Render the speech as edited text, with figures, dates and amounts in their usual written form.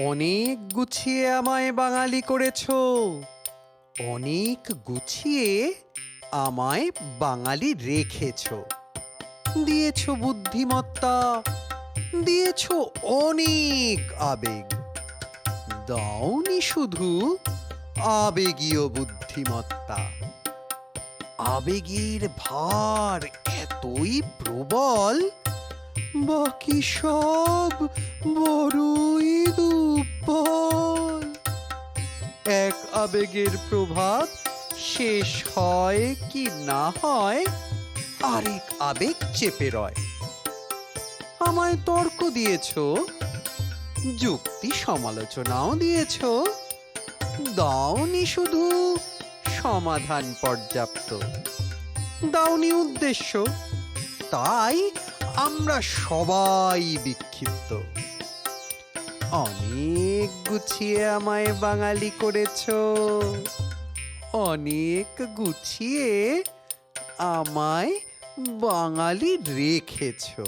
অনেক গুছিয়ে আমায় বাঙালি করেছো, অনেক গুছিয়ে আমায় বাঙালি রেখেছো। দিয়েছো বুদ্ধিমত্তা, দিয়েছো অনেক আবেগ, দাওনি শুধু আবেগীয় বুদ্ধিমত্তা। আবেগের ভার এতই প্রবল, বাকি সব বড়ই দুর্বল। এক আবেগের প্রভাব শেষ হয় কি না হয়, আরেক আবেগ চেপে রয়। আমায় তর্ক দিয়েছো, যুক্তি সমালোচনাও দিয়েছো, দাওনি শুধু সমাধান পর্যাপ্ত, দাওনি উদ্দেশ্য। তাই আমরা সবাই বিক্ষিপ্ত। অনেক গুছিয়ে আমায় বাঙালি করেছো, অনেক গুছিয়ে আমায় বাঙালি রেখেছো।